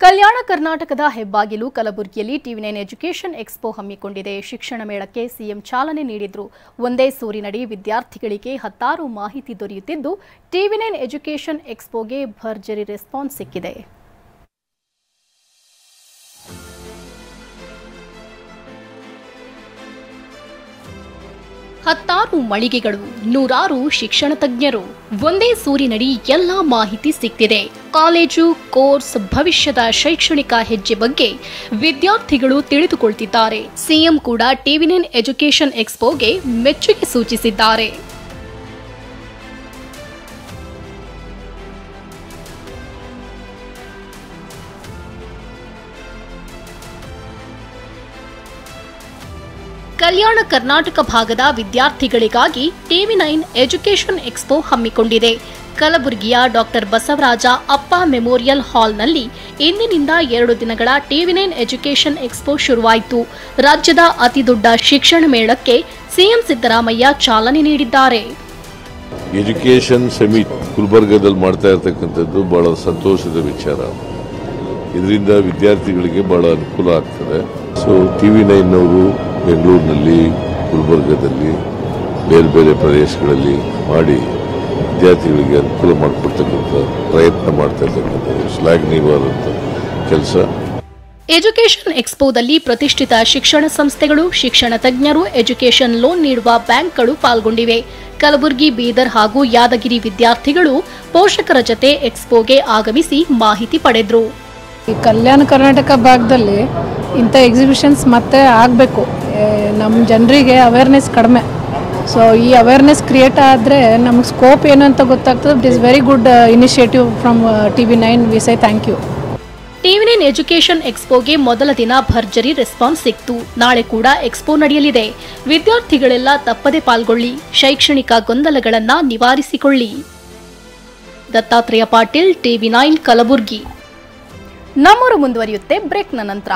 ಕಲ್ಯಾಣ ಕರ್ನಾಟಕದ ಹೆಬ್ಬಾಗಿಲು ಕಲಬುರಗಿಯಲ್ಲಿ ಟಿವಿ9 education expo ಹಮ್ಮಿಕೊಂಡಿದೆ. ಶಿಕ್ಷಣ ಮೇಳಕ್ಕೆ ಸಿಎಂ ಚಾಲನೆ ನೀಡಿದ್ರು. ಒಂದೇ ಸೂರಿನಡಿ ವಿದ್ಯಾರ್ಥಿಗಳಿಗೆ ಹತ್ತಾರು ಮಾಹಿತಿ ದೊರೆಯುತ್ತಿದ್ದು ಟಿವಿ9 ಎಜುಕೇಷನ್ ಎಕ್ಸ್ಪೋಗೆ ಭರ್ಜರಿ ರೆಸ್ಪಾನ್ಸ್ ಸಿಕ್ಕಿದೆ. ಹತ್ತಾರು ಮಳಿಗೆಗಳು, ನೂರಾರು ಶಿಕ್ಷಣ ತಜ್ಞರು, ಒಂದೇ ಸೂರಿನಡಿ ಎಲ್ಲಾ ಮಾಹಿತಿ ಸಿಕ್ತಿದೆ. ಕಾಲೇಜು, ಕೋರ್ಸ್, ಭವಿಷ್ಯದ ಶೈಕ್ಷಣಿಕ ಹೆಜ್ಜೆ ಬಗ್ಗೆ ವಿದ್ಯಾರ್ಥಿಗಳು ತಿಳಿದುಕೊಳ್ತಿದ್ದಾರೆ. ಸಿಎಂ ಕೂಡ ಟಿವಿ9 ಎಜುಕೇಷನ್ ಎಕ್ಸ್ಪೋಗೆ ಮೆಚ್ಚುಗೆ ಸೂಚಿಸಿದ್ದಾರೆ. ಕಲ್ಯಾಣ ಕರ್ನಾಟಕ ಭಾಗದ ವಿದ್ಯಾರ್ಥಿಗಳಿಗಾಗಿ ಟಿವಿ9 ಎಜುಕೇಷನ್ ಎಕ್ಸ್ಪೋ ಹಮ್ಮಿಕೊಂಡಿದೆ. ಕಲಬುರಗಿಯ ಡಾಕ್ಟರ್ ಬಸವರಾಜ ಅಪ್ಪ ಮೆಮೋರಿಯಲ್ ಹಾಲ್ನಲ್ಲಿ ಇಂದಿನಿಂದ 2 ದಿನಗಳ ಟಿವಿ9 ಎಜುಕೇಷನ್ ಎಕ್ಸ್ಪೋ ಶುರುವಾಯಿತು. ರಾಜ್ಯದ ಅತಿದೊಡ್ಡ ಶಿಕ್ಷಣ ಮೇಳಕ್ಕೆ ಸಿಎಂ ಸಿದ್ದರಾಮಯ್ಯ ಚಾಲನೆ ನೀಡಿದ್ದಾರೆ. ಎಜುಕೇಷನ್ ಸಮಿಟ್ ಗುಲ್ಬರ್ಗದಲ್ಲಿ ಮಾಡ್ತಾ ಇರತಕ್ಕಂಥದ್ದು ಬಹಳ ಸಂತೋಷದ ವಿಚಾರ. ಇದರಿಂದ ವಿದ್ಯಾರ್ಥಿಗಳಿಗೆ ಬಹಳ ಅನುಕೂಲ ಆಗ್ತದೆ. ಸೊ ಟಿವಿ9 ಅವರು ಬೆಂಗಳೂರಿನಲ್ಲಿ, ಗುಲ್ಬರ್ಗದಲ್ಲಿ, ಬೇರೆ ಬೇರೆ ಪ್ರದೇಶಗಳಲ್ಲಿ ಮಾಡಿ ವಿದ್ಯಾರ್ಥಿಗಳಿಗೆ ಅನುಕೂಲ ಮಾಡಿಕೊಡ್ತಕ್ಕಂಥ ಪ್ರಯತ್ನ ಮಾಡ್ತಾ ಇರ್ತಕ್ಕಂಥದ್ದು ಶ್ಲಾಘನೀಯವಾದಂಥ ಕೆಲಸ. ಎಜುಕೇಷನ್ ಎಕ್ಸ್ಪೋದಲ್ಲಿ ಪ್ರತಿಷ್ಠಿತ ಶಿಕ್ಷಣ ಸಂಸ್ಥೆಗಳು, ಶಿಕ್ಷಣ ತಜ್ಞರು, ಎಜುಕೇಷನ್ ಲೋನ್ ನೀಡುವ ಬ್ಯಾಂಕ್ಗಳು ಪಾಲ್ಗೊಂಡಿವೆ. ಕಲಬುರಗಿ, ಬೀದರ್ ಹಾಗೂ ಯಾದಗಿರಿ ವಿದ್ಯಾರ್ಥಿಗಳು ಪೋಷಕರ ಜತೆ ಎಕ್ಸ್ಪೋಗೆ ಆಗಮಿಸಿ ಮಾಹಿತಿ ಪಡೆದರು. ಈ ಕಲ್ಯಾಣ ಕರ್ನಾಟಕ ಭಾಗದಲ್ಲಿ ಇಂಥ ಎಕ್ಸಿಬಿಷನ್ಸ್ ಮತ್ತೆ ಆಗಬೇಕು. ನಮ್ಮ ಜನರಿಗೆ ಅವೇರ್ನೆಸ್ ಕಡಿಮೆ. ಸೊ ಈ ಅವೇರ್ನೆಸ್ ಕ್ರಿಯೇಟ್ ಆದರೆ ನಮಗೆ ಸ್ಕೋಪ್ ಏನು ಅಂತ ಗೊತ್ತಾಗ್ತದೆ. It is very good initiative from TV nine. We say thank you. TV nine education ಎಕ್ಸ್ಪೋಗೆ ಮೊದಲ ದಿನ ಭರ್ಜರಿ ರೆಸ್ಪಾನ್ಸ್ ಸಿಕ್ತು. ನಾಳೆ ಕೂಡ ಎಕ್ಸ್ಪೋ ನಡೆಯಲಿದೆ. ವಿದ್ಯಾರ್ಥಿಗಳೆಲ್ಲ ತಪ್ಪದೆ ಪಾಲ್ಗೊಳ್ಳಿ, ಶೈಕ್ಷಣಿಕ ಗೊಂದಲಗಳನ್ನು ನಿವಾರಿಸಿಕೊಳ್ಳಿ. ದತ್ತಾತ್ರೇಯ ಪಾಟೀಲ್, ಟಿವಿ9 ಕಲಬುರಗಿ. ನಮ್ಮೂರು ಮುಂದುವರಿಯುತ್ತೆ ಬ್ರೇಕ್ನ ನಂತರ.